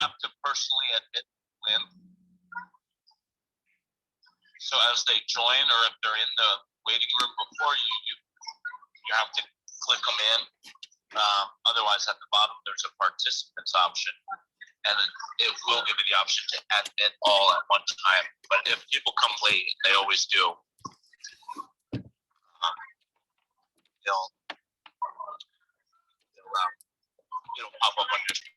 have to personally admit when. So as they join, or if they're in the waiting room before you, you have to click them in. Otherwise, at the bottom, there's a participants option, and it will give you the option to admit all at one time. But if people come late, they always do. It'll pop up on your screen.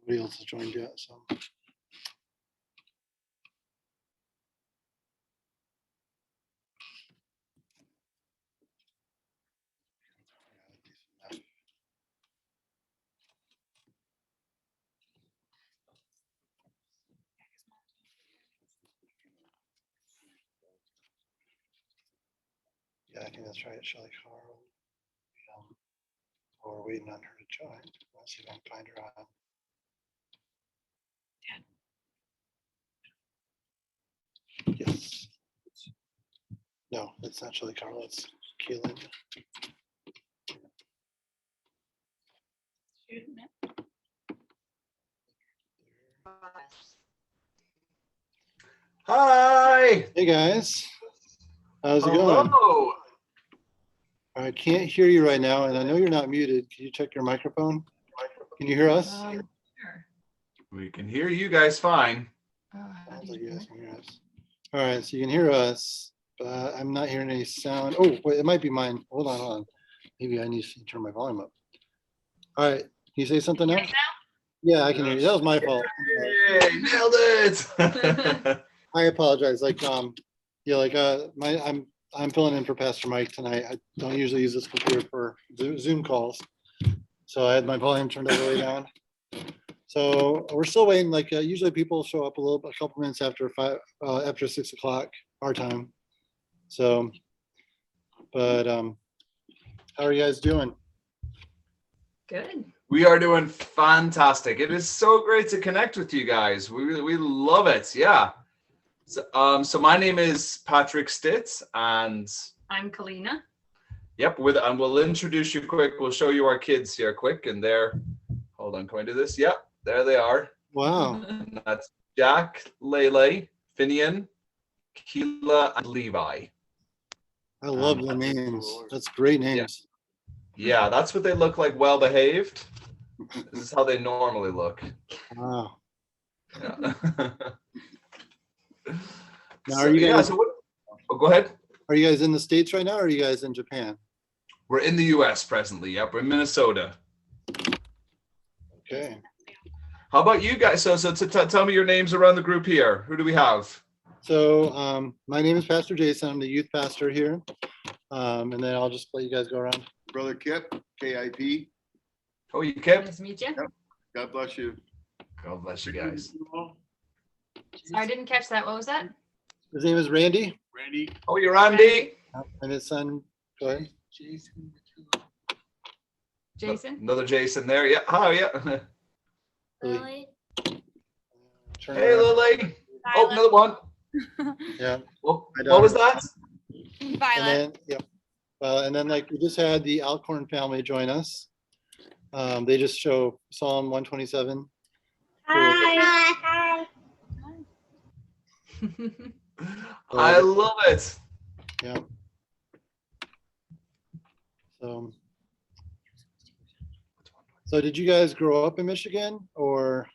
Nobody else has joined yet, so. Yeah, I think that's right, Shelley Carl. We're waiting on her to join. Let's see if I can find her on. Yes. No, it's not Shelley Carl, it's Keelan. Hi. Hey guys, how's it going? Hello. I can't hear you right now, and I know you're not muted. Can you check your microphone? Can you hear us? Sure. We can hear you guys fine. Sounds like you guys can hear us. All right, so you can hear us, but I'm not hearing any sound. Oh, wait, it might be mine. Hold on. Maybe I need to turn my volume up. All right. Can you say something now? Yeah, I can hear you. That was my fault. Yay, nailed it. I apologize. Like, I'm filling in for Pastor Mike tonight. I don't usually use this computer for Zoom calls. So I had my volume turned all the way down. So we're still waiting. Like usually people show up a couple minutes after 6 o'clock our time. So, but how are you guys doing? Good. We are doing fantastic. It is so great to connect with you guys. We love it. Yeah. So my name is Patrick Stitt, and I'm Kalina. yep, and we'll introduce you quick. We'll show you our kids here quick, and hold on, can I do this? Yep, there they are. Wow. And that's Jack, Lele, Finian, Keela, and Levi. I love the names. That's great names. Yeah, that's what they look like, well behaved. This is how they normally look. Wow. Yeah. Now, are you guys, go ahead. are you guys in the States right now, or are you guys in Japan? We're in the US presently. Yep, we're in Minnesota. Okay. How about you guys? So tell me your names around the group here. Who do we have? So my name is Pastor Jason. I'm the youth pastor here. And then I'll just let you guys go around. Brother Kip, KIP. Oh, you Kip? Nice to meet you. God bless you. God bless you guys. Sorry, I didn't catch that. What was that? His name is Randy, Randy. Oh, you're Andy. and his son, go ahead. Jason? Another Jason there. Yeah. Hi. Yeah. Lily. Turn Hey, around. Lily. Oh, another one. Yeah. What daughter. was that? And then, yep. Well, and then like we just had the Alcorn family join us. They just show Psalm 127. Hi. I love it. Yeah. So did you guys grow up in Michigan or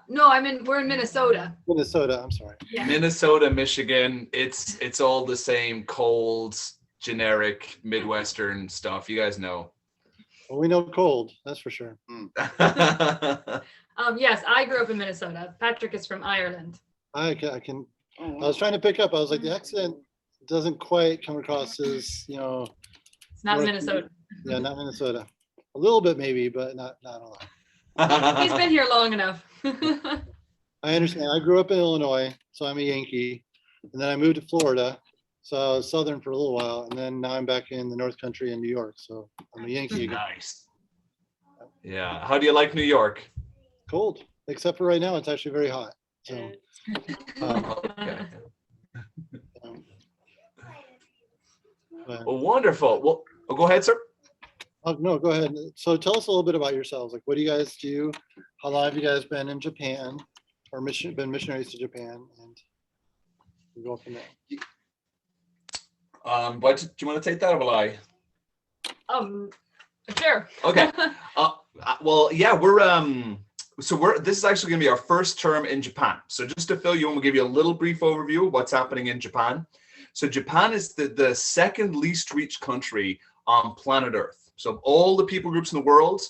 No, we're in Minnesota. Minnesota? I'm sorry. Yeah. Minnesota, Michigan. It's all the same cold, generic Midwestern stuff. You guys know. Well, we know cold, that's for sure. Yes, I grew up in Minnesota. Patrick is from Ireland. I was trying to pick up. I was like, the accent doesn't quite come across as, It's not North- Minnesota. yeah, not Minnesota. A little bit maybe, but not a lot. He's been here long enough. I understand. I grew up in Illinois, so I'm a Yankee. And then I moved to Florida. So I was Southern for a little while. And then now I'm back in the North Country in New York. So I'm a Yankee again. Nice. Yeah. How do you like New York? Cold, except for right now, it's actually very hot. So Okay. but- Well, wonderful. Well, go ahead, sir. oh, no, go ahead. So tell us a little bit about yourselves. Like, what do you guys do? How long have you guys been in Japan or been missionaries to Japan? And we go from there. Do you want to take that or will I? Sure. Okay. Well, yeah, this is actually going to be our first term in Japan. So just to fill you in, we'll give you a little brief overview of what's happening in Japan. So Japan is the second least reached country on planet Earth. So of all the people groups in the world,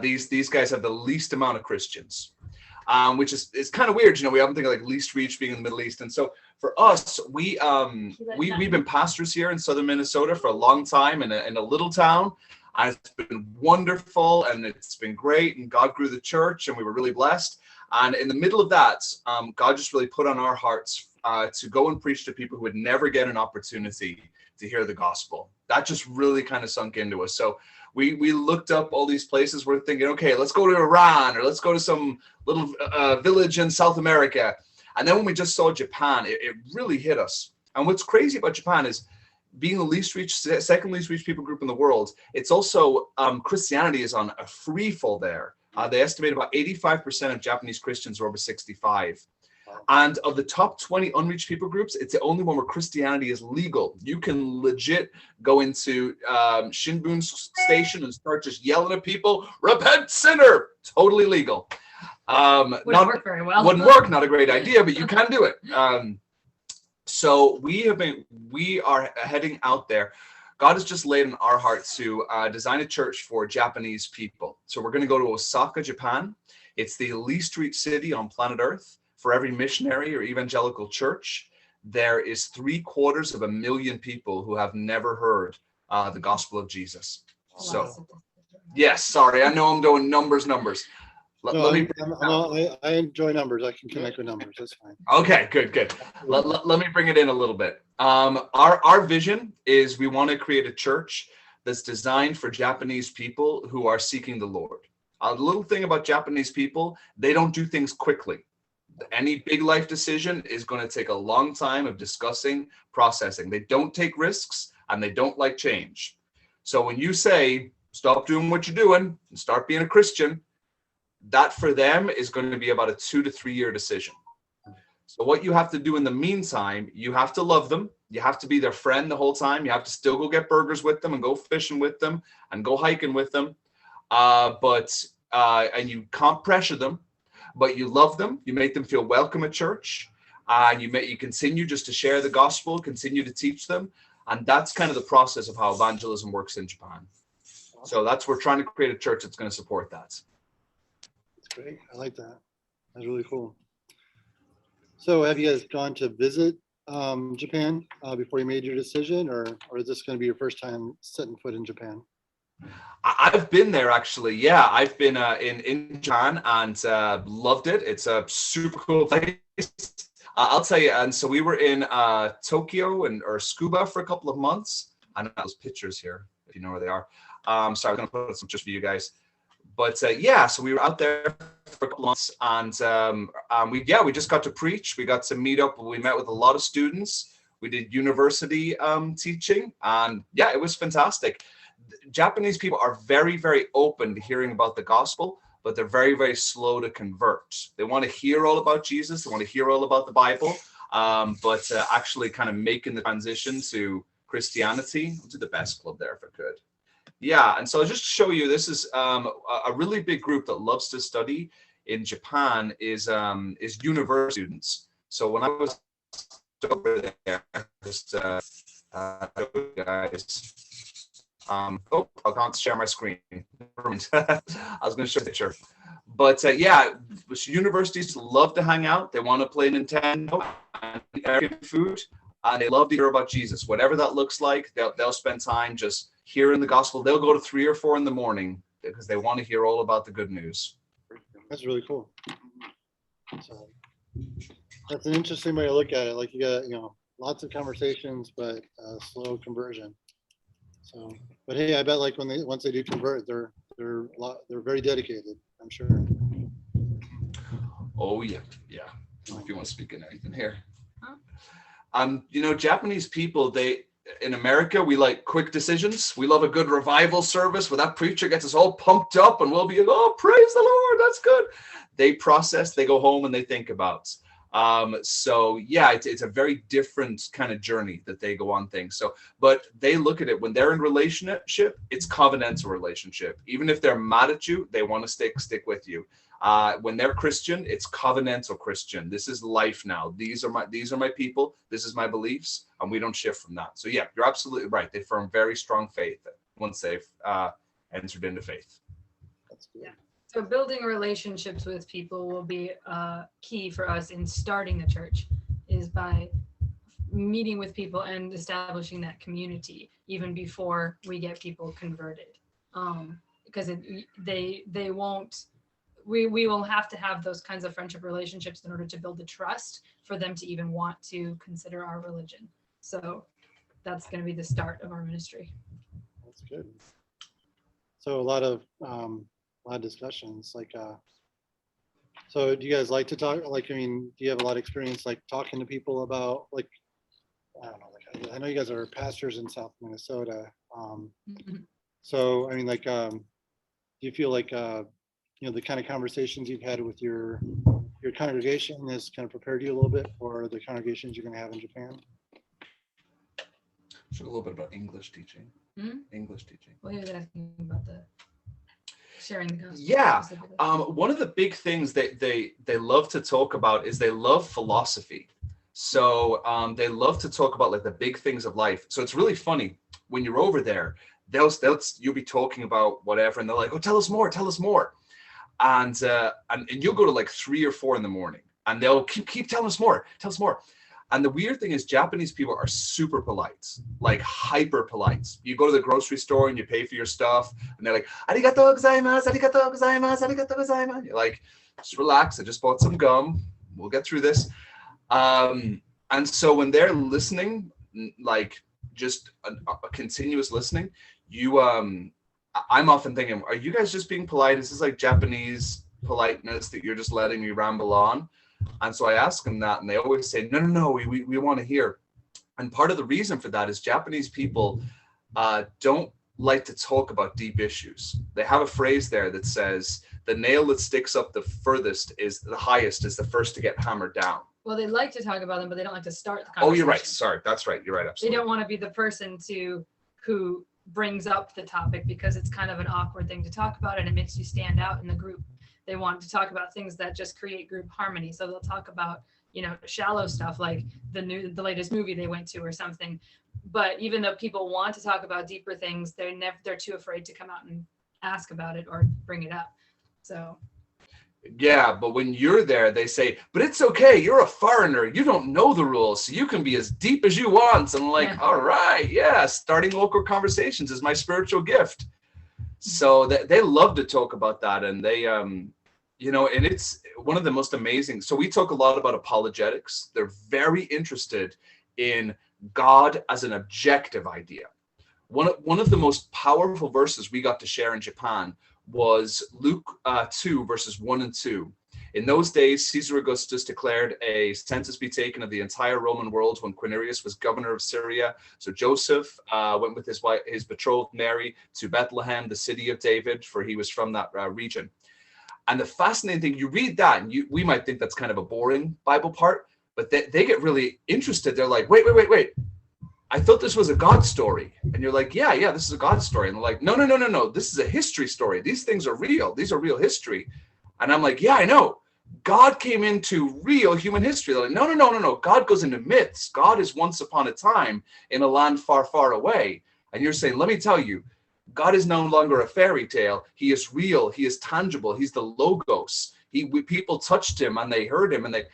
these guys have the least amount of Christians, which is kind of weird. We often think of like least reached being in the Middle East. And so for us, we've been pastors here in southern Minnesota for a long time in a little town. And it's been wonderful and it's been great. And God grew the church and we were really blessed. And in the middle of that, God just really put on our hearts to go and preach to people who would never get an opportunity to hear the gospel. That just really kind of sunk into us. So we looked up all these places. We're thinking, okay, let's go to Iran or let's go to some little village in South America. And then when we just saw Japan, it really hit us. And what's crazy about Japan is being the second least reached people group in the world, it's also Christianity is on a free fall there. They estimate about 85% of Japanese Christians are over 65. And of the top 20 unreached people groups, it's the only one where Christianity is legal. You can legit go into Shinbun station and start just yelling at people, repent sinner, totally legal. Wouldn't work very well. Wouldn't work, not a great idea, but you can do it. So we are heading out there. God has just laid in our hearts to design a church for Japanese people. So we're going to go to Osaka, Japan. It's the least reached city on planet Earth. For every missionary or evangelical church, there is 750,000 people who have never heard the gospel of Jesus. So, yes, sorry, I know I'm doing numbers. No, I enjoy numbers. I can connect with numbers. That's fine. Okay, good. Let me bring it in a little bit. Our vision is we want to create a church that's designed for Japanese people who are seeking the Lord. A little thing about Japanese people, they don't do things quickly. Any big life decision is going to take a long time of discussing, processing. They don't take risks and they don't like change. So when you say, stop doing what you're doing and start being a Christian, that for them is going to be about a 2 to 3 year decision. So what you have to do in the meantime, you have to love them. You have to be their friend the whole time. You have to still go get burgers with them and go fishing with them and go hiking with them. And you can't pressure them, but you love them. You make them feel welcome at church. And you continue just to share the gospel, continue to teach them. And that's kind of the process of how evangelism works in Japan. So we're trying to create a church that's going to support that. That's great. I like that. That's really cool. So have you guys gone to visit Japan before you made your decision, or is this going to be your first time setting foot in Japan? I've been there actually. Yeah, I've been in Japan and loved it. It's a super cool place. I'll tell you. And so we were in Tokyo or Tsukuba for a couple of months. I know those pictures here, if you know where they are. Sorry, I'm going to put some just for you guys. But yeah, so we were out there for a couple of months, and we just got to preach. We got to meet up. We met with a lot of students. We did university teaching, and yeah, it was fantastic. Japanese people are very, very open to hearing about the gospel, but they're very, very slow to convert. They want to hear all about Jesus. They want to hear all about the Bible, but actually kind of making the transition to Christianity. I'll do the best club there if I could. Yeah, and so just to show you, this is a really big group that loves to study in Japan is university students. So when I was over there, just guys. I can't share my screen. I was going to show a picture. But yeah, universities love to hang out. They want to play Nintendo and American food. And they love to hear about Jesus. Whatever that looks like, they'll spend time just hearing the gospel. They'll go to 3 or 4 in the morning because they want to hear all about the good news. That's really cool. So that's an interesting way to look at it. Like you got, lots of conversations, but slow conversion. So, but hey, I bet like once they do convert, they're very dedicated, I'm sure. Oh yeah. If you want to speak in anything here. Japanese people, in America, we like quick decisions. We love a good revival service where that preacher gets us all pumped up and we'll be, oh, praise the Lord, that's good. They process, they go home and they think about. So yeah, it's a very different kind of journey that they go on things. So, but they look at it when they're in relationship, it's covenantal relationship. Even if they're mad at you, they want to stick with you. When they're Christian, it's covenantal Christian. This is life now. These are my people. This is my beliefs, and we don't shift from that. So yeah, you're absolutely right. They form very strong faith once they've entered into faith. That's good. Yeah. So building relationships with people will be key for us in starting the church, is by meeting with people and establishing that community even before we get people converted. Because they won't. We will have to have those kinds of friendship relationships in order to build the trust for them to even want to consider our religion. So that's going to be the start of our ministry. That's good. So a lot of discussions. So do you guys like to talk? Do you have a lot of experience talking to people about I don't know. I know you guys are pastors in South Minnesota. So do you feel the kind of conversations you've had with your congregation has kind of prepared you a little bit for the congregations you're going to have in Japan? So a little bit about English teaching. English teaching. Well, he was asking about the sharing the gospel. Yeah. One of the big things that they love to talk about is they love philosophy. So they love to talk about the big things of life. So it's really funny. when you're over there, you'll be talking about whatever, and they're like, oh, tell us more. And you'll go to like 3 or 4 in the morning, and they'll keep telling us more. And the weird thing is, Japanese people are super polite, like hyper polite. You go to the grocery store and you pay for your stuff, and they're like, arigatou gozaimasu, arigatou gozaimasu, arigatou gozaimasu. You're like, just relax. I just bought some gum. We'll get through this. And so when they're listening, like just a continuous listening, I'm often thinking, are you guys just being polite? Is this like Japanese politeness that you're just letting me ramble on? And so I ask them that, and they always say, no, we want to hear. And part of the reason for that is Japanese people don't like to talk about deep issues. They have a phrase there that says, the nail that sticks up the furthest is the highest, is the first to get hammered down. Well, they like to talk about them, but they don't like to start the conversation. Oh, you're right. Sorry, that's right. You're right. Absolutely. They don't want to be the person who brings up the topic, because it's kind of an awkward thing to talk about, and it makes you stand out in the group. They want to talk about things that just create group harmony. So they'll talk about, shallow stuff like the latest movie they went to or something. But even though people want to talk about deeper things, they're too afraid to come out and ask about it or bring it up. So. Yeah, but when you're there, they say, but it's okay. You're a foreigner. You don't know the rules, so you can be as deep as you want. And I'm like, yeah. All right, yeah, starting local conversations is my spiritual gift. So they love to talk about that. And they, and it's one of the most amazing. So we talk a lot about apologetics. They're very interested in God as an objective idea. One of the most powerful verses we got to share in Japan was Luke 2, verses 1 and 2. In those days, Caesar Augustus declared a census be taken of the entire Roman world when Quirinius was governor of Syria. So Joseph went with his betrothed Mary to Bethlehem, the city of David, for he was from that region. And the fascinating thing, you read that, and we might think that's kind of a boring Bible part, but they get really interested. They're like, wait. I thought this was a God story. And you're like, yeah, this is a God story. And they're like, no. This is a history story. These things are real. These are real history. And I'm like, yeah, I know. God came into real human history. They're like, no. God goes into myths. God is once upon a time in a land far, far away. And you're saying, let me tell you, God is no longer a fairy tale. He is real. He is tangible. He's the Logos. People touched him and they heard him and they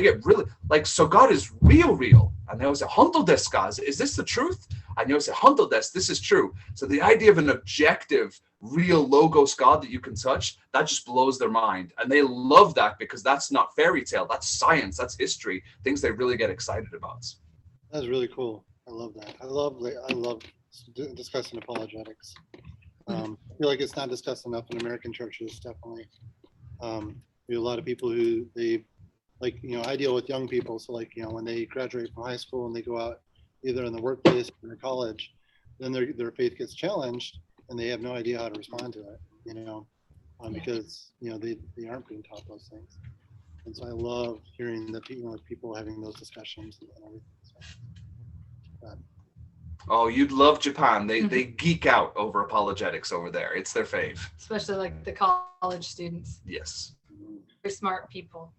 get really like, so God is real. And they always say, Honto desu ka? Is this the truth? And you always say, Honto desu, this is true. So the idea of an objective, real Logos God that you can touch, that just blows their mind. And they love that because that's not fairy tale. That's science. That's history. Things they really get excited about. That's really cool. I love that. I love discussing apologetics. I feel like it's not discussed enough in American churches, definitely. There are a lot of people who I deal with young people. So when they graduate from high school and they go out either in the workplace or in college, then their faith gets challenged and they have no idea how to respond to it, because, they aren't being taught those things. And so I love hearing that, people having those discussions and everything. So, oh, you'd love Japan. They geek out over apologetics over there. It's their fave. Especially like the college students. Yes. Very smart people.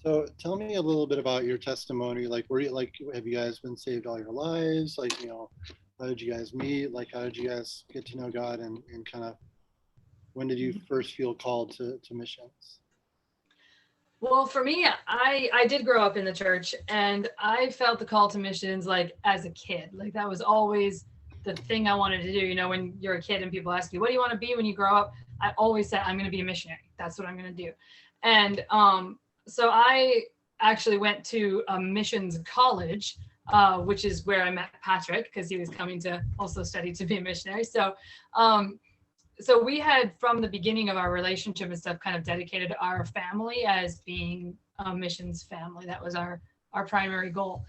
So tell me a little bit about your testimony. Have you guys been saved all your lives? How did you guys meet? How did you guys get to know God, and kind of when did you first feel called to missions? Well, for me, I did grow up in the church, and I felt the call to missions as a kid. That was always the thing I wanted to do. When you're a kid and people ask you, what do you want to be when you grow up? I always said, I'm going to be a missionary. That's what I'm going to do. And so I actually went to a missions college, which is where I met Patrick, because he was coming to also study to be a missionary. So we had, from the beginning of our relationship and stuff, kind of dedicated our family as being a missions family. That was our primary goal.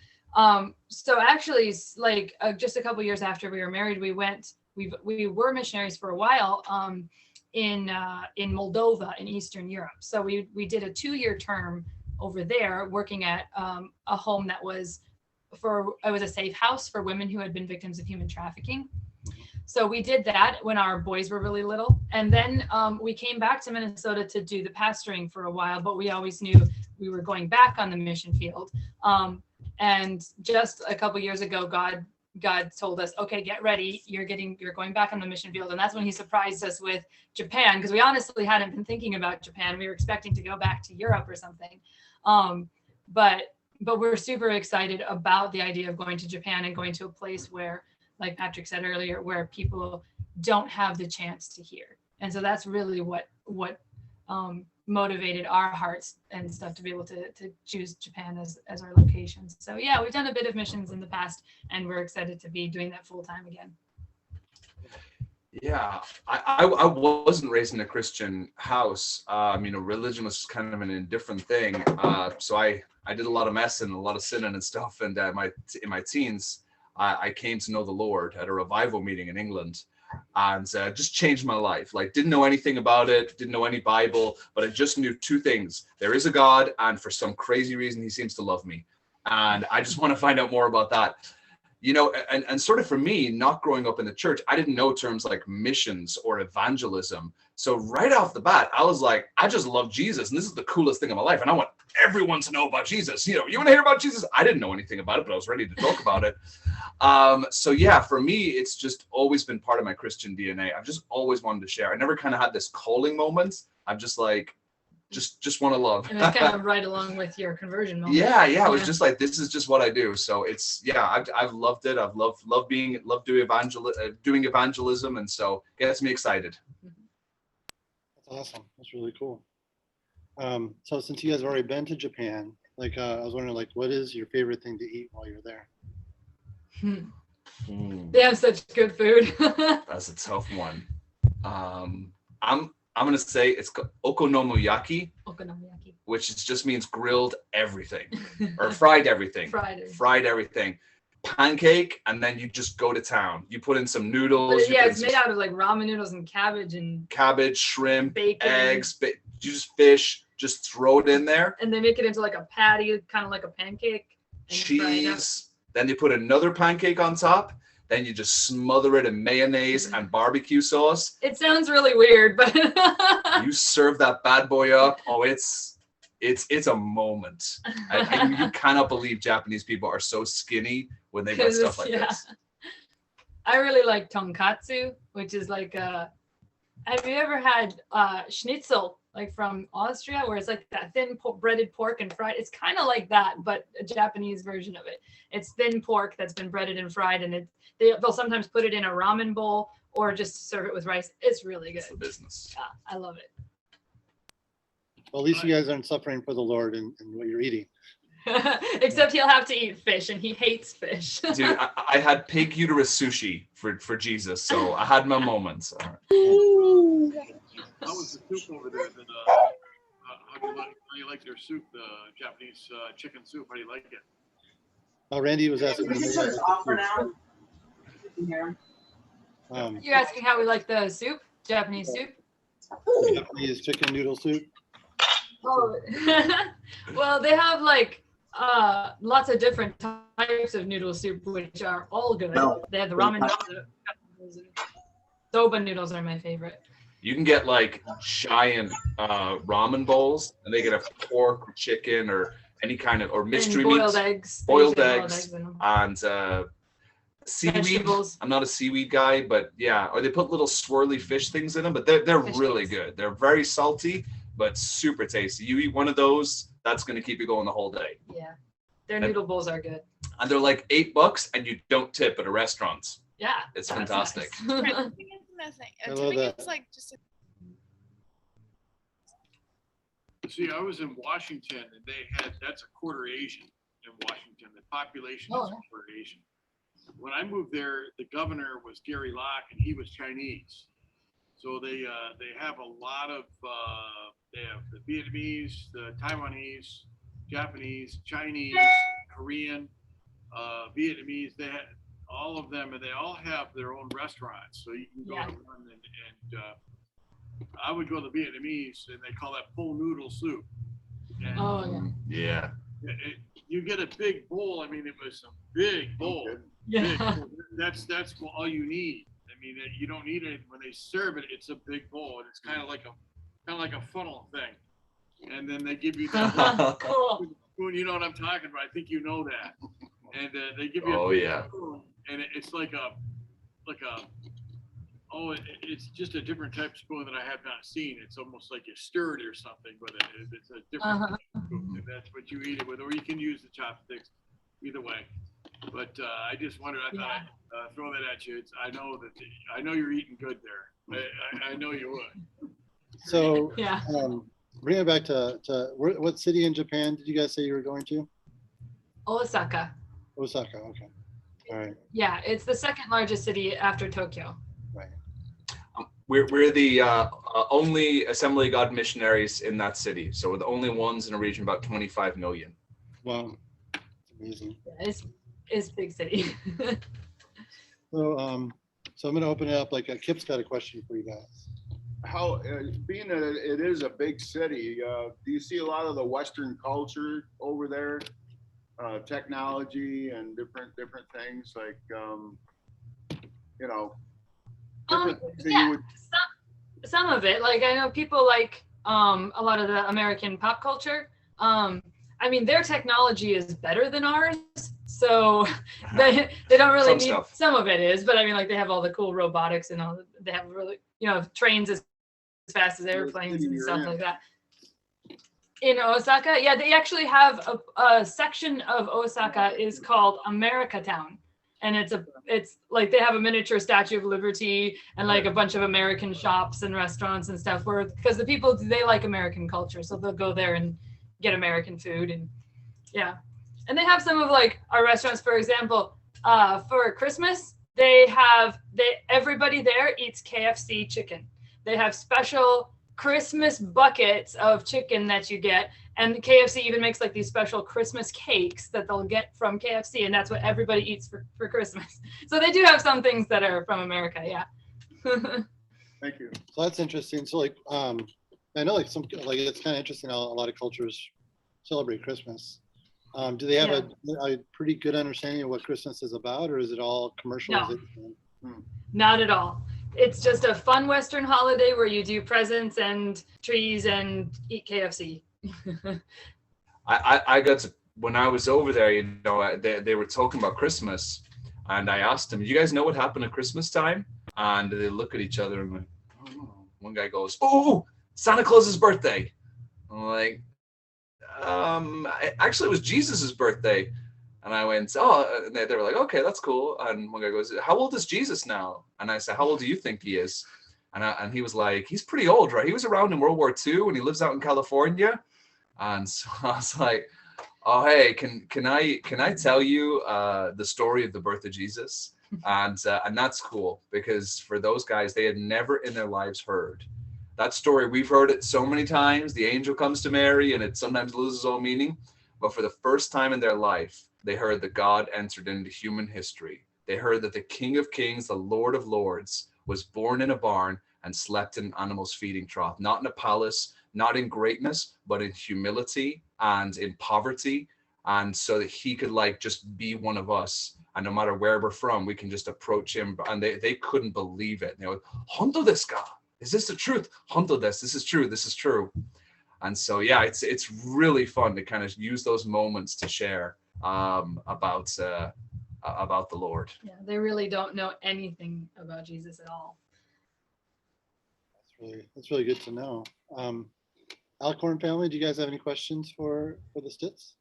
So actually, just a couple years after we were married, we were missionaries for a while in Moldova in Eastern Europe. So we did a 2-year term over there, working at a home that was a safe house for women who had been victims of human trafficking. So we did that when our boys were really little. And then we came back to Minnesota to do the pastoring for a while, but we always knew we were going back on the mission field. And just a couple years ago, God God told us, okay, get ready. You're going back on the mission field. And that's when he surprised us with Japan, because we honestly hadn't been thinking about Japan. We were expecting to go back to Europe or something. But we're super excited about the idea of going to Japan and going to a place where, like Patrick said earlier, where people don't have the chance to hear. And so that's really what motivated our hearts and stuff to be able to choose Japan as our location. So yeah, we've done a bit of missions in the past, and we're excited to be doing that full time again. Yeah, I wasn't raised in a Christian house. Religion was kind of an indifferent thing. So I did a lot of messing, a lot of sinning and stuff. And in my teens, I came to know the Lord at a revival meeting in England, and just changed my life. Like, didn't know anything about it, didn't know any Bible, but I just knew two things: there is a God, and for some crazy reason, he seems to love me. And I just want to find out more about that. And sort of for me, not growing up in the church, I didn't know terms like missions or evangelism. So right off the bat, I was like, I just love Jesus, and this is the coolest thing in my life, and I want everyone to know about Jesus. You want to hear about Jesus? I didn't know anything about it, but I was ready to talk about it. So yeah, for me, it's just always been part of my Christian DNA. I've just always wanted to share. I never kind of had this calling moment. I'm just like, just want to love. And it's kind of right along with your conversion moment. Yeah. It was just like, this is just what I do. So it's, yeah, I've loved it. I've loved doing evangelism. And so it gets me excited. That's awesome. That's really cool. So since you guys have already been to Japan, I was wondering, what is your favorite thing to eat while you're there? They have such good food. That's a tough one. I'm gonna say it's okonomiyaki, which just means grilled everything or fried everything. Fried everything. Pancake, and then you just go to town. You put in some noodles. It's made out of like ramen noodles and cabbage, shrimp, bacon, eggs. Just fish. Just throw it in there. And they make it into like a patty, kind of like a pancake. Cheese. Then you put another pancake on top. Then you just smother it in mayonnaise and barbecue sauce. It sounds really weird, but you serve that bad boy up. Oh, it's a moment. You cannot believe Japanese people are so skinny when they got stuff like this. I really like tonkatsu, which is like have you ever had schnitzel, like from Austria, where it's like that thin breaded pork and fried? It's kind of like that, but a Japanese version of it. It's thin pork that's been breaded and fried, and they'll sometimes put it in a ramen bowl or just serve it with rice. It's really good. It's the business. Yeah, I love it. Well, at least you guys aren't suffering for the Lord in what you're eating. Except he'll have to eat fish, and he hates fish. Dude, I had pig uterus sushi for Jesus, so I had my moments. How was the soup over there? How do you like their soup, the Japanese chicken soup? How do you like it? Randy was asking. You're asking how we like the soup, Japanese soup? Japanese chicken noodle soup. Oh, well, they have like lots of different types of noodle soup, which are all good. They have the ramen noodles. Soba noodles are my favorite. You can get like giant ramen bowls, and they get a pork or chicken or any kind of, or mystery meats, boiled eggs, and seaweed. Vegetables. I'm not a seaweed guy, but yeah, or they put little swirly fish things in them, but they're really good. They're very salty, but super tasty. You eat one of those, that's going to keep you going the whole day. Yeah, their noodle bowls are good. And they're like $8, and you don't tip at a restaurant. Yeah, it's fantastic. Nice. It's like just See, I was in Washington, and that's a quarter Asian in Washington. The population is a quarter Asian. When I moved there, the governor was Gary Locke, and he was Chinese. So they have a lot of they have the Vietnamese, the Taiwanese, Japanese, Chinese, Korean, Vietnamese. They had all of them, and they all have their own restaurants. So you can go to one and I would go to the Vietnamese, and they call that po noodle soup. And yeah. You get a big bowl. I mean, it was a big bowl. Yeah. Big. That's all you need. I mean, you don't need it when they serve it. It's a big bowl, and it's kind of like a funnel thing. And then they give you that cool. spoon. You know what I'm talking about. I think you know that. and they give you Oh, a yeah. spoon, and it's like a it's just a different type of spoon that I have not seen. It's almost like you stir it or something, but it's a different type of spoon, and that's what you eat it with, or you can use the chopsticks. Either way, but I just wondered. I thought I'd throw that at you. I know you're eating good there. I know you would. So, Yeah. bring it back to what city in Japan did you guys say you were going to? Osaka. Osaka. Okay. All right. Yeah, it's the second largest city after Tokyo. Right. We're the only Assembly of God missionaries in that city. So we're the only ones in a region about 25 million. Wow. Amazing. Yeah, it's a big city. So, so I'm going to open it up. Like Kip's got a question for you guys. How, being that it is a big city, do you see a lot of the Western culture over there? Technology and different things like, you know, different things that Yeah, you would. some of it. Like I know people like a lot of the American pop culture. I mean, their technology is better than ours, so they don't really need stuff. Some of it is, but I mean, like they have all the cool robotics and all. They have really, trains as fast as airplanes and stuff like that. In Osaka, yeah, they actually have a section of Osaka is called America Town, and it's like they have a miniature Statue of Liberty and like a bunch of American shops and restaurants and stuff. Where because the people they like American culture, so they'll go there and get American food and yeah, and they have some of like our restaurants, for example, for Christmas everybody there eats KFC chicken. They have special Christmas buckets of chicken that you get, and the KFC even makes like these special Christmas cakes that they'll get from KFC, and that's what everybody eats for Christmas. So they do have some things that are from America, yeah. Thank you. So that's interesting. So like, I know like it's kind of interesting how a lot of cultures celebrate Christmas. Do they have a pretty good understanding of what Christmas is about, or is it all commercialization? No, not at all. It's just a fun Western holiday where you do presents and trees and eat KFC. I got to, when I was over there, they were talking about Christmas, and I asked them, "You guys know what happened at Christmas time?" And they look at each other and like, "Oh." One guy goes, "Oh, Santa Claus's birthday." I'm like, actually, it was Jesus's birthday. And I went, "Oh," and they were like, "Okay, that's cool." And one guy goes, "How old is Jesus now?" And I said, "How old do you think he is?" And he was like, "He's pretty old, right? He was around in World War II, and he lives out in California." And so I was like, "Oh, hey, can I tell you the story of the birth of Jesus?" And that's cool, because for those guys, they had never in their lives heard that story. We've heard it so many times. The angel comes to Mary, and it sometimes loses all meaning. But for the first time in their life, they heard that God entered into human history. They heard that the King of Kings, the Lord of Lords, was born in a barn and slept in an animal's feeding trough, not in a palace, not in greatness, but in humility and in poverty. And so that he could like just be one of us. And no matter where we're from, we can just approach him. And they couldn't believe it. They were, "Honto desu ka? Is this the truth? Honto desu, this is true, this is true." And so, yeah, it's really fun to kind of use those moments to share about the Lord. Yeah, they really don't know anything about Jesus at all. That's really good to know. Alcorn family, do you guys have any questions for the Stitts?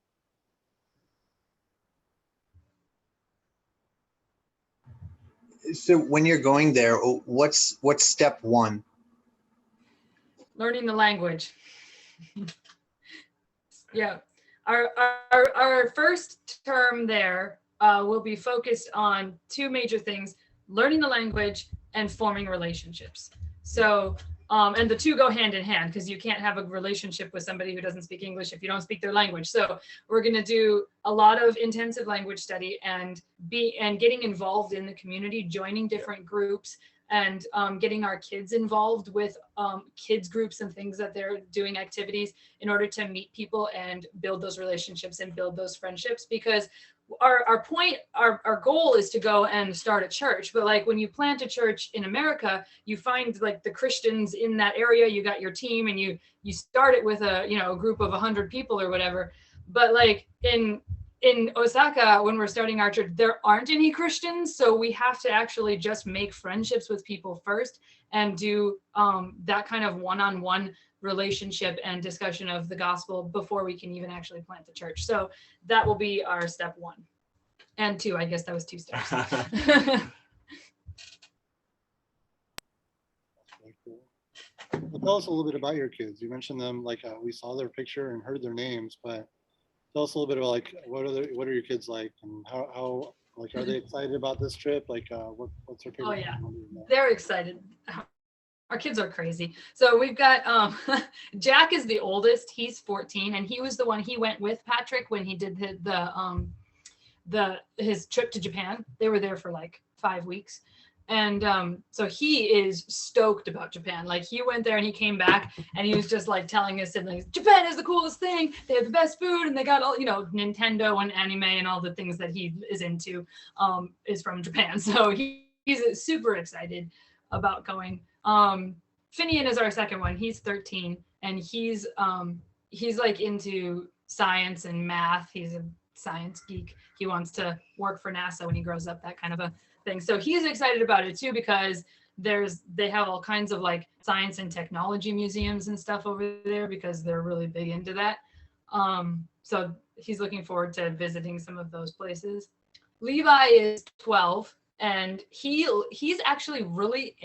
So when you're going there, what's step one? Learning the language. Yeah, our first term there will be focused on two major things: learning the language and forming relationships. So and the two go hand in hand, because you can't have a relationship with somebody who doesn't speak English if you don't speak their language. So we're going to do a lot of intensive language study and getting involved in the community, joining different groups, and getting our kids involved with kids groups and things that they're doing activities in order to meet people and build those relationships and build those friendships. Because our goal is to go and start a church. But like when you plant a church in America, you find like the Christians in that area, you got your team, and you start it with a group of 100 people or whatever. But like in in Osaka, when we're starting our church, there aren't any Christians, so we have to actually just make friendships with people first and do that kind of one-on-one relationship and discussion of the gospel before we can even actually plant the church. So that will be our step 1 and 2. I guess that was 2 steps. Well, tell us a little bit about your kids. You mentioned them, like we saw their picture and heard their names, but tell us a little bit about like what are your kids like, and how like are they excited about this trip? Like what's their favorite? Oh yeah, they're excited. Our kids are crazy. So we've got Jack is the oldest. He's 14, and he was the one. He went with Patrick when he did his trip to Japan. They were there for like 5 weeks. And so he is stoked about Japan. Like he went there and he came back and he was just like telling his siblings, Japan is the coolest thing. They have the best food and they got all, Nintendo and anime and all the things that he is into is from Japan. So he's super excited about going. Finian is our second one. He's 13 and he's like into science and math. He's a science geek. He wants to work for NASA when he grows up, that kind of a thing. So he's excited about it too, because they have all kinds of like science and technology museums and stuff over there because they're really big into that. So he's looking forward to visiting some of those places. Levi is 12 and he's actually really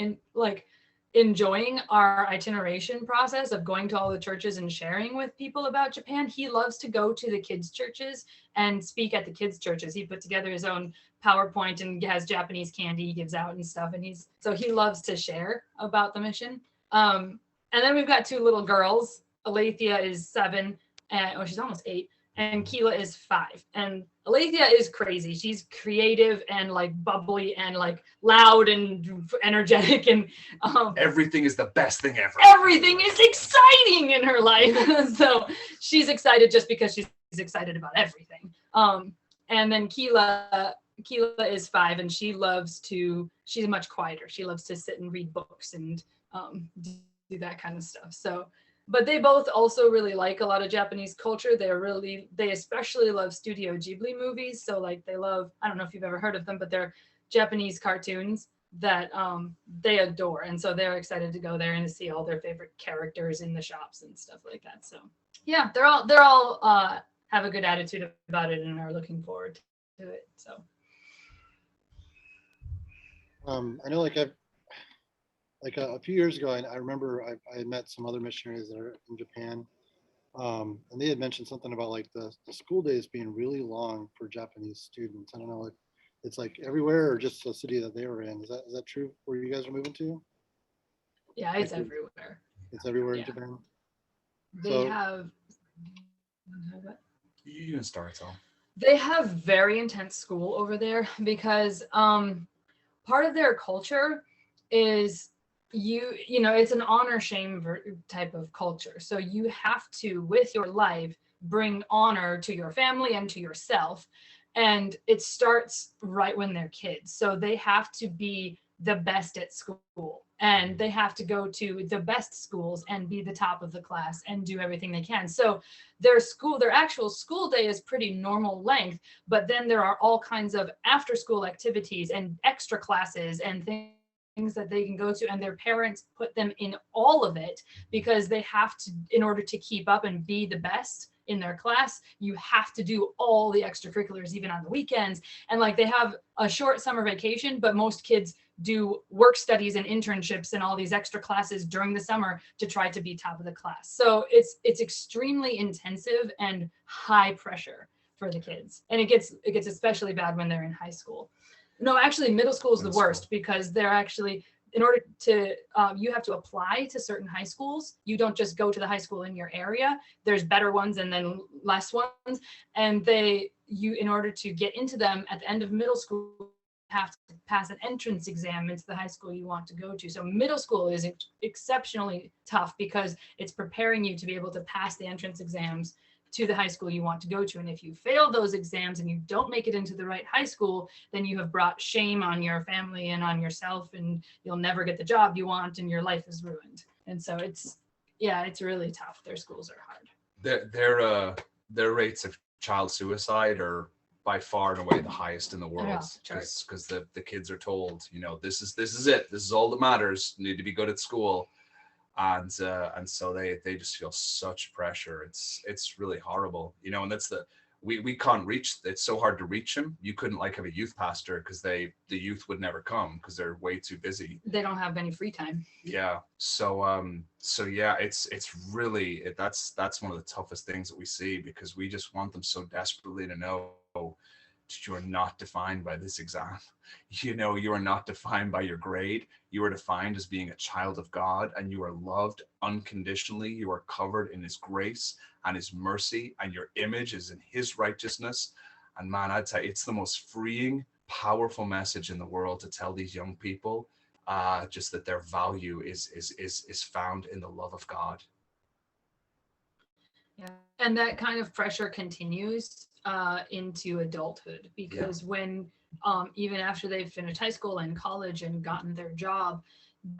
enjoying our itineration process of going to all the churches and sharing with people about Japan. He loves to go to the kids' churches and speak at the kids' churches. He put together his own PowerPoint and has Japanese candy he gives out and stuff. And he loves to share about the mission. And then we've got 2 little girls. Alethea is 7, and she's almost 8, and Keela is 5. And Alethea is crazy. She's creative and like bubbly and like loud and energetic, and everything is the best thing ever. Everything is exciting in her life. So she's excited just because she's excited about everything. And then Keela is 5 and she's much quieter. She loves to sit and read books and do that kind of stuff. So, but they both also really like a lot of Japanese culture. They especially love Studio Ghibli movies. So like they love, I don't know if you've ever heard of them, but they're Japanese cartoons that they adore. And so they're excited to go there and to see all their favorite characters in the shops and stuff like that. So yeah, they're all have a good attitude about it and are looking forward to it. So I know a few years ago, I remember I had met some other missionaries that are in Japan, and they had mentioned something about like the school days being really long for Japanese students. I don't know if it's like everywhere or just the city that they were in. Is that true where you guys are moving to? Yeah, it's everywhere. It's everywhere in Japan. They have. You can start, so. They have very intense school over there because part of their culture is it's an honor shame type of culture. So you have to, with your life, bring honor to your family and to yourself. And it starts right when they're kids. So they have to be the best at school and they have to go to the best schools and be the top of the class and do everything they can. So their actual school day is pretty normal length, but then there are all kinds of after school activities and extra classes and things that they can go to, and their parents put them in all of it because they have to, in order to keep up and be the best in their class, you have to do all the extracurriculars even on the weekends. And like they have a short summer vacation, but most kids do work studies and internships and all these extra classes during the summer to try to be top of the class. So it's extremely intensive and high pressure for the kids. And it gets especially bad when they're in high school. No, actually middle school is the worst because they're actually, in order to, you have to apply to certain high schools. You don't just go to the high school in your area. There's better ones and then less ones. And in order to get into them at the end of middle school, have to pass an entrance exam into the high school you want to go to. So middle school is exceptionally tough because it's preparing you to be able to pass the entrance exams to the high school you want to go to. And if you fail those exams and you don't make it into the right high school, then you have brought shame on your family and on yourself, and you'll never get the job you want and your life is ruined. And so it's really tough. Their schools are hard. Their rates have child suicide are by far and away the highest in the world, sure. because the kids are told, this is it, this is all that matters, you need to be good at school, and so they just feel such pressure. It's really horrible, and that's we can't reach, it's so hard to reach them. You couldn't have a youth pastor, because the youth would never come because they're way too busy. They don't have any free time. Yeah. So yeah, it's really, that's one of the toughest things that we see, because we just want them so desperately to know you are not defined by this exam. You are not defined by your grade. You are defined as being a child of God, and you are loved unconditionally. You are covered in his grace and his mercy, and your image is in his righteousness. And man, I'd say it's the most freeing, powerful message in the world to tell these young people, just that their value is found in the love of God. Yeah, and that kind of pressure continues into adulthood, because when even after they've finished high school and college and gotten their job,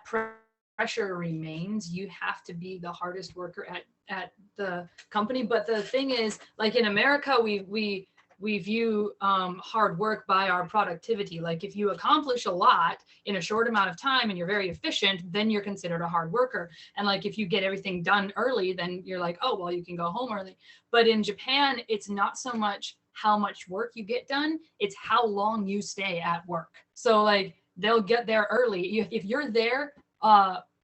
pressure remains. You have to be the hardest worker at the company. But the thing is, like in America, we view hard work by our productivity. Like if you accomplish a lot in a short amount of time and you're very efficient, then you're considered a hard worker. And like if you get everything done early, then you're like, oh, well, you can go home early. But in Japan, it's not so much how much work you get done, it's how long you stay at work. So like they'll get there early. If you're there,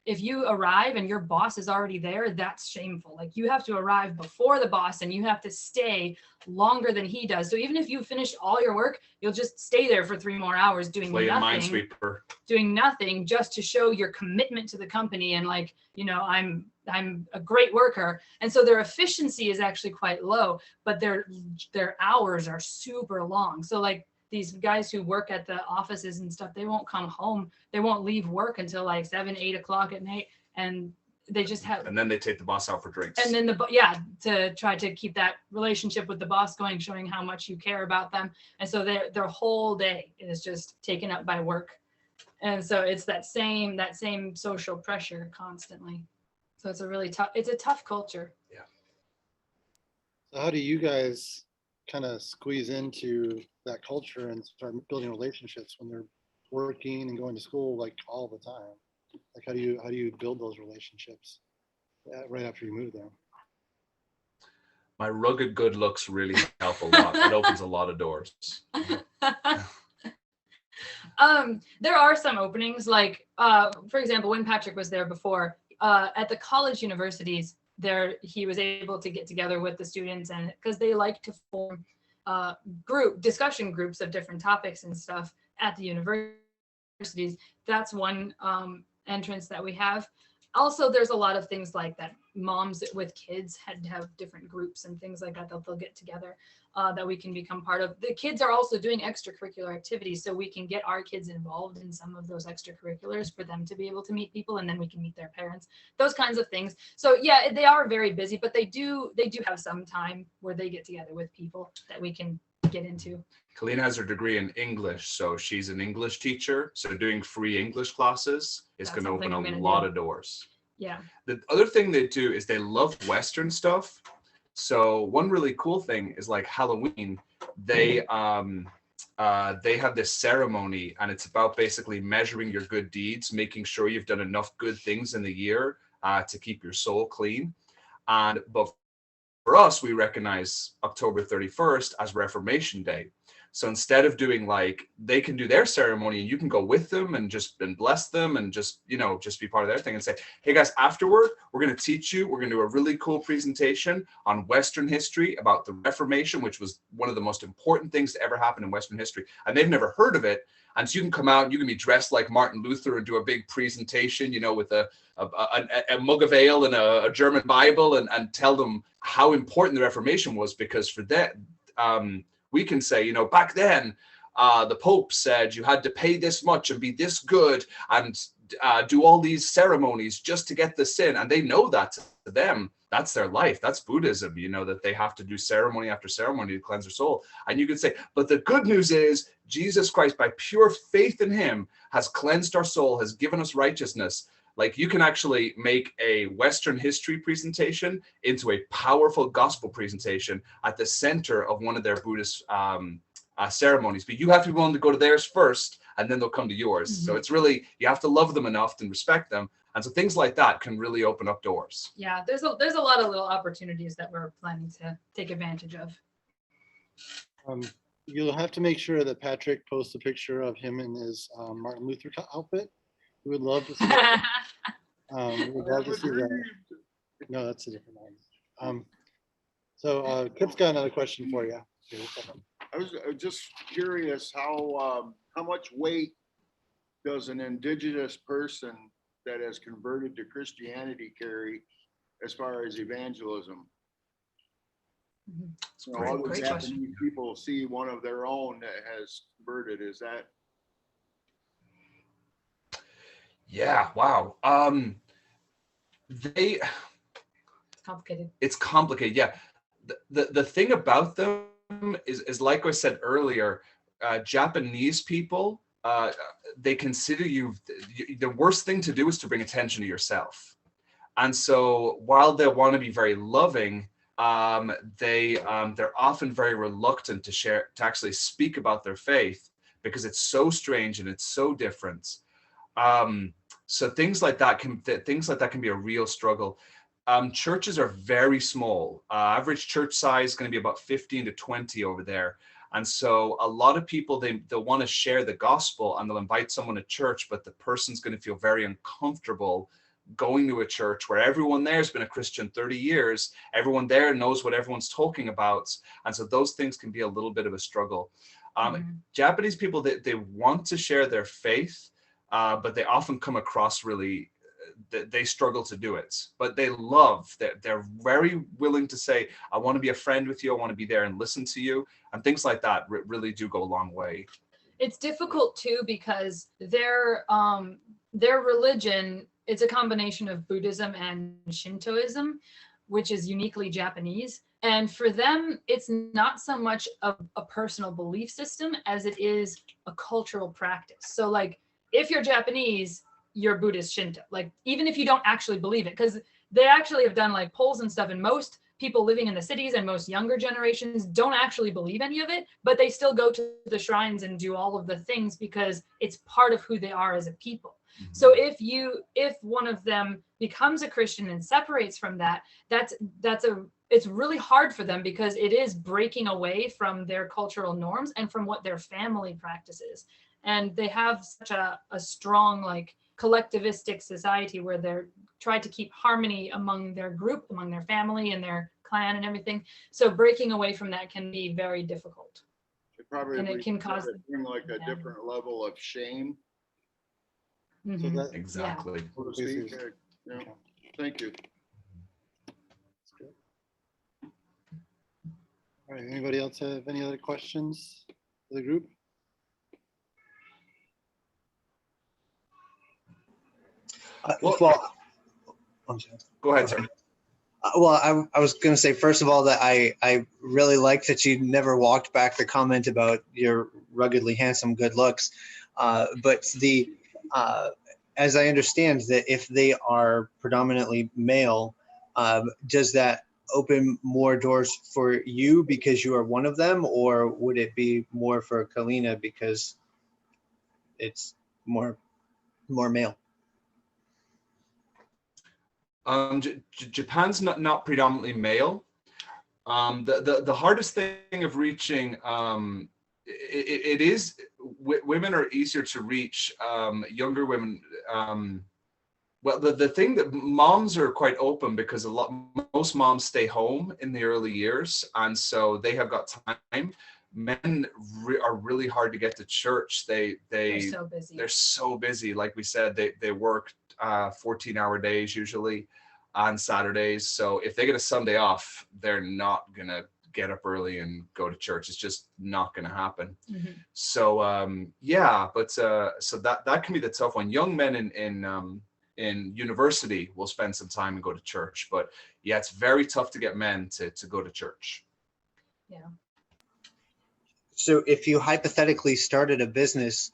if you arrive and your boss is already there, that's shameful. Like you have to arrive before the boss and you have to stay longer than he does. So even if you finished all your work, you'll just stay there for 3 more hours doing nothing just to show your commitment to the company. And like, I'm a great worker. And so their efficiency is actually quite low, but their hours are super long. So like these guys who work at the offices and stuff, they won't come home. They won't leave work until like 7, 8 o'clock at night. And they just have, and then they take the boss out for drinks. And then to try to keep that relationship with the boss going, showing how much you care about them. And so their whole day is just taken up by work. And so it's that same social pressure constantly. So it's a tough culture. Yeah. So how do you guys kind of squeeze into that culture and start building relationships when they're working and going to school like all the time? Like how do you build those relationships right after you move there? My rugged good looks really help a lot. It opens a lot of doors. There are some openings, like for example, when Patrick was there before, at the college universities there, he was able to get together with the students, and because they like to form discussion groups of different topics and stuff at the universities. That's one entrance that we have. Also, there's a lot of things like that. Moms with kids had to have different groups and things like that they'll get together that we can become part of. The kids are also doing extracurricular activities, so we can get our kids involved in some of those extracurriculars for them to be able to meet people, and then we can meet their parents, those kinds of things. So yeah, they are very busy, but they do have some time where they get together with people that we can get into. Colleen has her degree in English, so she's an English teacher. So doing free English classes is going to open a lot of doors. Yeah. The other thing they do is they love Western stuff. So one really cool thing is like Halloween, they have this ceremony, and it's about basically measuring your good deeds, making sure you've done enough good things in the year to keep your soul clean. But for us, we recognize October 31st as Reformation Day. So instead of doing they can do their ceremony and you can go with them and bless them and just be part of their thing and say, hey guys, afterward, we're going to teach you, we're going to do a really cool presentation on Western history about the Reformation, which was one of the most important things to ever happen in Western history. And they've never heard of it. And so you can come out and you can be dressed like Martin Luther and do a big presentation, with a mug of ale and a German Bible and tell them how important the Reformation was, because for that, we can say, back then, the Pope said you had to pay this much and be this good and do all these ceremonies just to get the sin. And they know that to them, that's their life. That's Buddhism, that they have to do ceremony after ceremony to cleanse their soul. And you could say, but the good news is Jesus Christ, by pure faith in him, has cleansed our soul, has given us righteousness. Like you can actually make a Western history presentation into a powerful gospel presentation at the center of one of their Buddhist ceremonies, but you have to be willing to go to theirs first, and then they'll come to yours. So it's really, you have to love them enough and respect them. And so things like that can really open up doors. Yeah, there's a lot of little opportunities that we're planning to take advantage of. You'll have to make sure that Patrick posts a picture of him in his Martin Luther outfit. We would love to see that. We would love to see that. No, that's a different one. So Kip's got another question for you. I was just curious how much weight does an indigenous person that has converted to Christianity carry as far as evangelism? So Great- all the great Japanese question. people see one of their own that has converted. Is that? Yeah, wow. It's complicated. It's complicated. Yeah. The thing about them is like I said earlier, Japanese people, they consider you, the worst thing to do is to bring attention to yourself. And so while they want to be very loving, they're often very reluctant to actually speak about their faith, because it's so strange and it's so different. So things like that can be a real struggle. Churches are very small. Average church size is going to be about 15 to 20 over there. And so a lot of people, they'll want to share the gospel and they'll invite someone to church, but the person's going to feel very uncomfortable going to a church where everyone there has been a Christian 30 years. Everyone there knows what everyone's talking about. And so those things can be a little bit of a struggle. Japanese people, they want to share their faith, but they often come across really, they struggle to do it, but they're very willing to say, I want to be a friend with you. I want to be there and listen to you. And things like that really do go a long way. It's difficult too, because their religion, it's a combination of Buddhism and Shintoism, which is uniquely Japanese. And for them, it's not so much of a personal belief system as it is a cultural practice. So like, if you're Japanese, you're Buddhist Shinto, like even if you don't actually believe it, because they actually have done like polls and stuff, and most people living in the cities and most younger generations don't actually believe any of it, but they still go to the shrines and do all of the things because it's part of who they are as a people. So if one of them becomes a Christian and separates from that, it's really hard for them, because it is breaking away from their cultural norms and from what their family practices. And they have such a strong like collectivistic society where they're trying to keep harmony among their group, among their family and their clan and everything. So breaking away from that can be very difficult. And it can cause bring like a different level of shame. So that, Exactly. So to speak. Yeah. Thank you. all right, anybody else have any other questions for the group? Well, I'm sorry. Go ahead, sir. Well, I was going to say, first of all, that I really like that you never walked back the comment about your ruggedly handsome good looks. But as I understand that if they are predominantly male, does that open more doors for you because you are one of them, or would it be more for Kalina because it's more male? Japan's not predominantly male. The hardest thing of reaching, it is women are easier to reach. Younger women, well, the thing that moms are quite open, because most moms stay home in the early years, and so they have got time. Men are really hard to get to church. They're so busy. They're so busy. Like we said, they work 14-hour days usually on Saturdays. So if they get a Sunday off, they're not gonna get up early and go to church. It's just not gonna happen. So yeah, but so that can be the tough one. Young men in university will spend some time and go to church, but yeah, it's very tough to get men to go to church. Yeah. So if you hypothetically started a business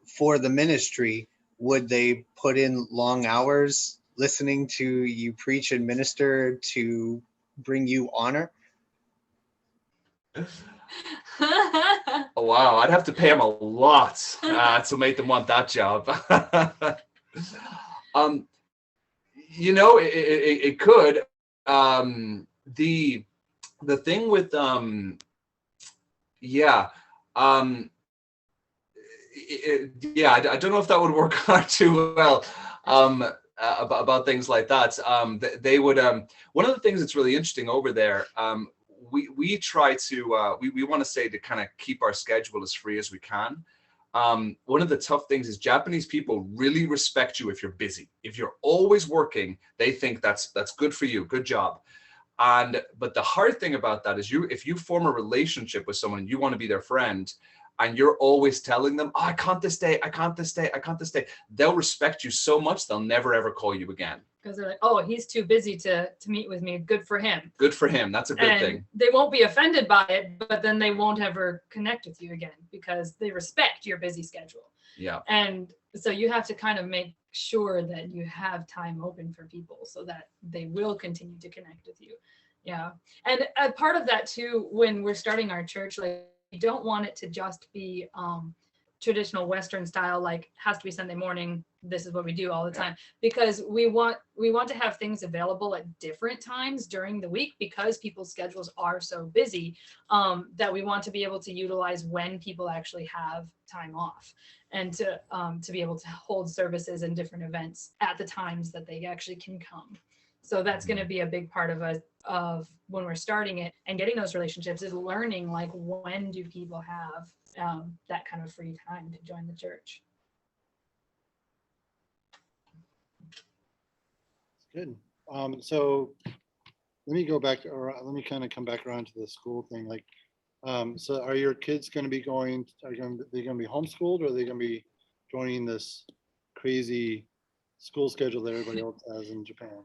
for the ministry, would they put in long hours listening to you preach and minister to bring you honor? Oh, wow, I'd have to pay them a lot to make them want that job. It could. The thing with I don't know if that would work out too well about things like that. They would. One of the things that's really interesting over there. We try to we want to say to kind of keep our schedule as free as we can. One of the tough things is Japanese people really respect you if you're busy. If you're always working, they think that's good for you, good job. But the hard thing about that is if you form a relationship with someone, you want to be their friend, and you're always telling them, oh, I can't this day, I can't this day, I can't this day. They'll respect you so much, they'll never, ever call you again. Because they're like, oh, he's too busy to meet with me. Good for him. Good for him. That's a good thing. They won't be offended by it, but then they won't ever connect with you again because they respect your busy schedule. Yeah. And so you have to kind of make sure that you have time open for people so that they will continue to connect with you. Yeah. And a part of that too, when we're starting our church, like, we don't want it to just be traditional Western style, like has to be Sunday morning. This is what we do all the time, because we want to have things available at different times during the week because people's schedules are so busy that we want to be able to utilize when people actually have time off, and to be able to hold services and different events at the times that they actually can come. So that's going to be a big part of when we're starting it and getting those relationships, is learning, like, when do people have that kind of free time to join the church. Good. So let me go back, or let me kind of come back around to the school thing. Like, so are your kids going to be going? Are they going to be homeschooled, or are they going to be joining this crazy school schedule that everybody else has in Japan?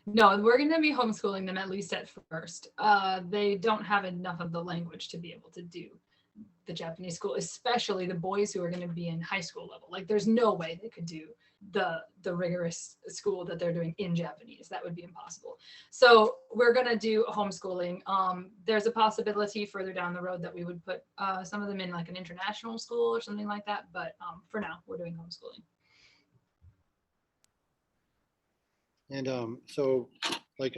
No, we're going to be homeschooling them, at least at first. They don't have enough of the language to be able to do the Japanese school, especially the boys who are going to be in high school level. Like, there's no way they could do the rigorous school that they're doing in Japanese. That would be impossible. So we're going to do homeschooling. There's a possibility further down the road that we would put some of them in like an international school or something like that. But for now, we're doing homeschooling. And so, like,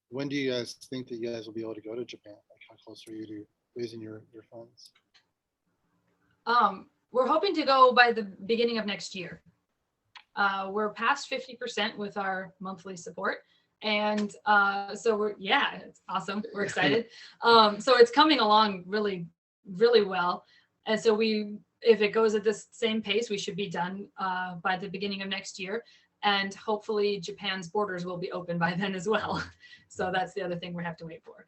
when do you guys think that you guys will be able to go to Japan? Like, how close are you to raising your funds? We're hoping to go by the beginning of next year. We're past 50% with our monthly support. And so it's awesome. We're excited. So it's coming along really, really well. And so if it goes at this same pace, we should be done by the beginning of next year. And hopefully Japan's borders will be open by then as well. So that's the other thing we have to wait for.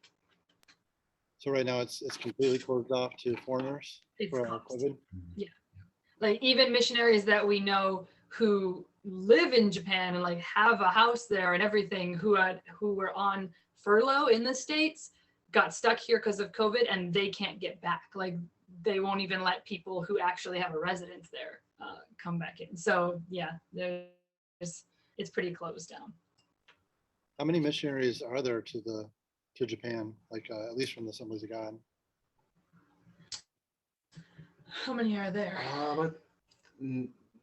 So right now it's completely closed off to foreigners for COVID? Yeah. Like, even missionaries that we know who live in Japan and like have a house there and everything, who were on furlough in the States, got stuck here because of COVID, and they can't get back. Like, they won't even let people who actually have a residence there come back in. So yeah, it's pretty closed down. How many missionaries are there to Japan, like at least from the Assemblies of God? How many are there?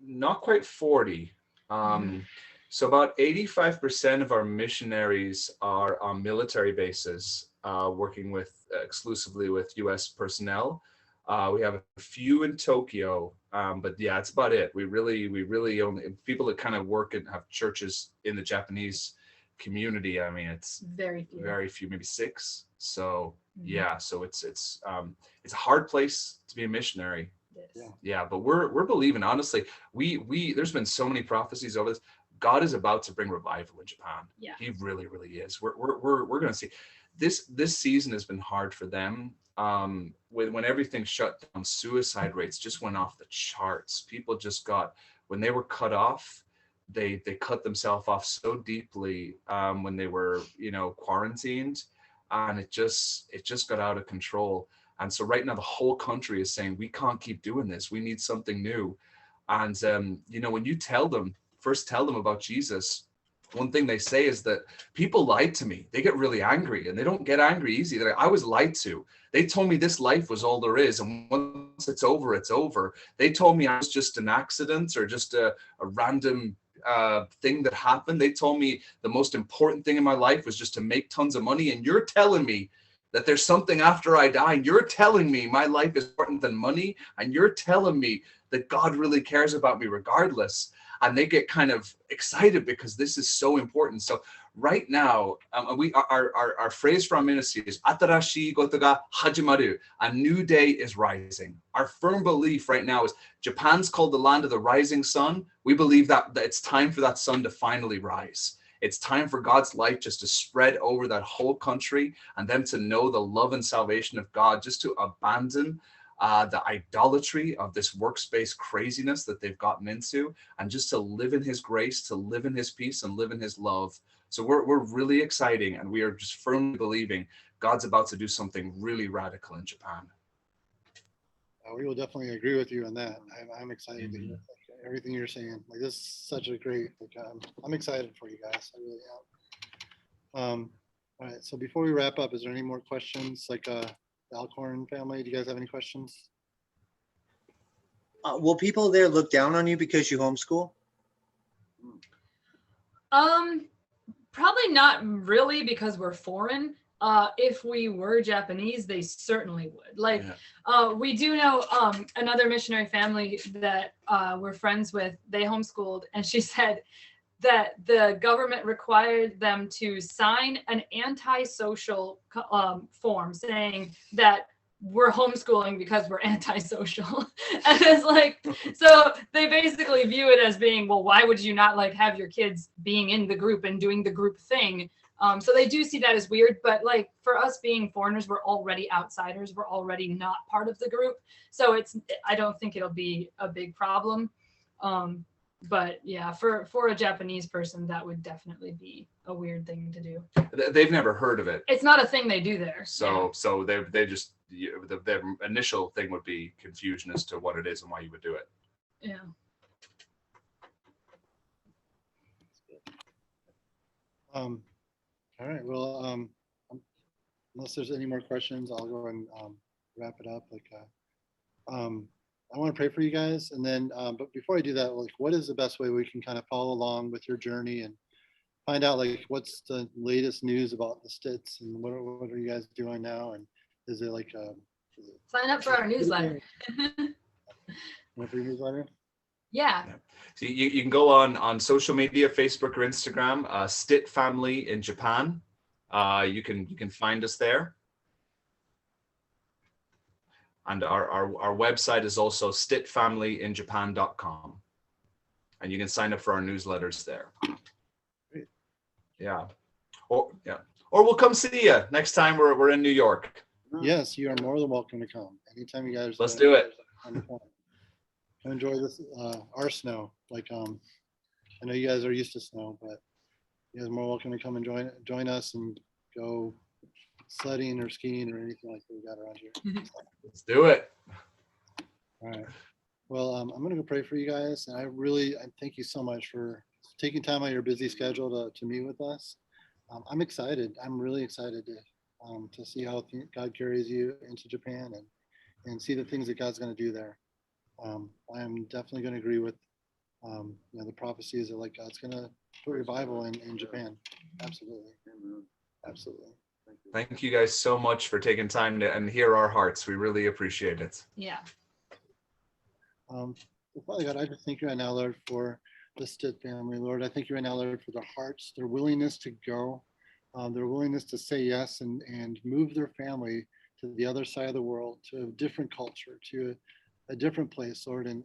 Not quite 40. So about 85% of our missionaries are on military bases, working exclusively with U.S. personnel. We have a few in Tokyo, but yeah, that's about it. We really only people that kind of work and have churches in the Japanese community. I mean, it's very few, maybe 6. So yeah, so it's a hard place to be a missionary. Yeah, but we're believing, honestly. We there's been so many prophecies over this. God is about to bring revival in Japan. Yeah, He really is. We're going to see. This season has been hard for them. When everything shut down, suicide rates just went off the charts. People just when they were cut off, they cut themselves off so deeply when they were quarantined, and it just got out of control. And so right now the whole country is saying, we can't keep doing this. We need something new. And, you know, when you tell them about Jesus, one thing they say is that people lied to me. They get really angry, and they don't get angry easy. They're like, I was lied to. They told me this life was all there is, and once it's over, it's over. They told me I was just an accident or just a random thing that happened. They told me the most important thing in my life was just to make tons of money, and you're telling me that there's something after I die, and you're telling me my life is important than money, and you're telling me that God really cares about me regardless. And they get kind of excited because this is so important. So right now, our phrase for our ministry is "Atarashi goto ga hajimaru." A new day is rising. Our firm belief right now is Japan's called the land of the rising sun. We believe that it's time for that sun to finally rise. It's time for God's light just to spread over that whole country, and them to know the love and salvation of God, just to abandon the idolatry of this workspace craziness that they've gotten into, and just to live in his grace, to live in his peace, and live in his love. So we're really exciting, and we are just firmly believing God's about to do something really radical in Japan. We will definitely agree with you on that. I'm excited to hear everything you're saying. Like, this is such a great, I'm excited for you guys. I really am. All right, so before we wrap up, is there any more questions? Like, the Alcorn family, do you guys have any questions? Will people there look down on you because you homeschool? Probably not really, because we're foreign. If we were Japanese, they certainly would. Like, we do know another missionary family that we're friends with. They homeschooled, and she said that the government required them to sign an antisocial form saying that we're homeschooling because we're antisocial. And it's like, so they basically view it as being, well, why would you not like have your kids being in the group and doing the group thing? So they do see that as weird, but like for us being foreigners, we're already outsiders. We're already not part of the group. So I don't think it'll be a big problem. But yeah, for a Japanese person, that would definitely be a weird thing to do. They've never heard of it. It's not a thing they do there. So they just, their initial thing would be confusion as to what it is and why you would do it. Yeah. All right. Well, unless there's any more questions, I'll go and wrap it up. Like, I want to pray for you guys, and then, but before I do that, like, what is the best way we can kind of follow along with your journey and find out like what's the latest news about the Stitts and what are you guys doing now? And is it like sign up for our newsletter? For your newsletter? Yeah. So you can go on social media, Facebook or Instagram, Stitt Family in Japan. You can find us there. And our website is also stittfamilyinjapan.com. And you can sign up for our newsletters there. Great. Yeah. Or we'll come see you next time we're in New York. Yes, you are more than welcome to come. Anytime you guys. Let's do it. Enjoy this, our snow. Like, I know you guys are used to snow, but you guys are more welcome to come and join us and go sledding or skiing or anything like that we got around here. Let's do it. All right. Well, I'm going to go pray for you guys. And I thank you so much for taking time out of your busy schedule to meet with us. I'm excited. I'm really excited to see how God carries you into Japan and see the things that God's going to do there. I'm definitely going to agree with the prophecies that like God's going to put revival in Japan. Absolutely. Absolutely. Thank you guys so much for taking time to and hear our hearts. We really appreciate it. Yeah. Father God, I just thank you right now, Lord, for the Stitt family, Lord. I thank you right now, Lord, for their hearts, their willingness to go, their willingness to say yes and move their family to the other side of the world, to a different culture, to a different place, Lord. And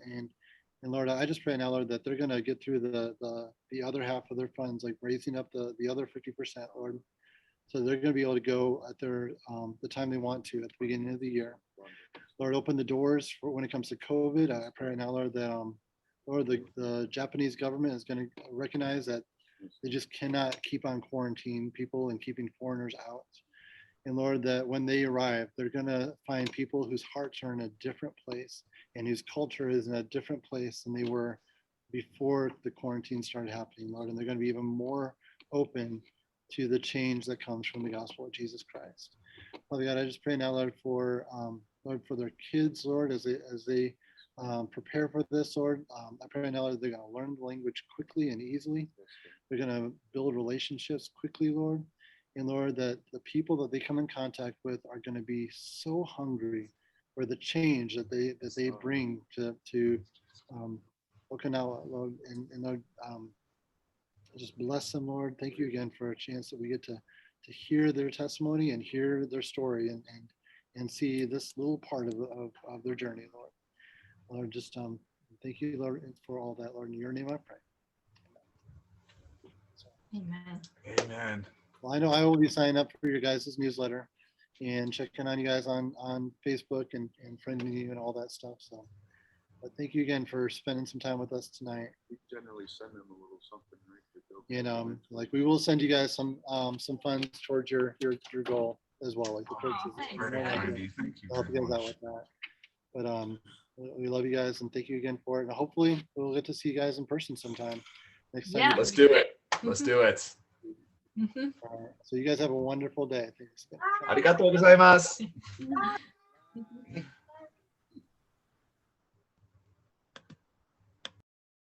Lord, I just pray now, Lord, that they're going to get through the other half of their funds, like raising up the other 50%, Lord. So they're going to be able to go at the time they want to at the beginning of the year. Lord, open the doors for when it comes to COVID. I pray now, Lord, that Lord, the Japanese government is going to recognize that they just cannot keep on quarantining people and keeping foreigners out. And Lord, that when they arrive, they're going to find people whose hearts are in a different place and whose culture is in a different place than they were before the quarantine started happening, Lord. And they're going to be even more open to the change that comes from the gospel of Jesus Christ. Father God, I just pray now, Lord, for their kids, Lord, as they prepare for this, Lord. I pray now that they're going to learn the language quickly and easily. They're going to build relationships quickly, Lord. And Lord, that the people that they come in contact with are going to be so hungry for the change that they bring to Okinawa, Lord. And Lord, just bless them, Lord. Thank you again for a chance that we get to hear their testimony and hear their story and see this little part of their journey, Lord. Lord, just thank you, Lord, for all that, Lord. In your name I pray. Amen. Amen. Well, I know I will be signing up for your guys' newsletter and checking on you guys on Facebook and friending you and all that stuff. So, but thank you again for spending some time with us tonight. We generally send them a little something, right? And like we will send you guys some funds towards your goal as well, like the churches. thanks. Very kind. Thank you Help very you guys out much. with that. But we love you guys and thank you again for it. And hopefully we'll get to see you guys in person sometime next time. Yeah. Let's do it. Let's do it. Mhm. All right. So you guys have a wonderful day. Thanks. Arigatou gozaimasu.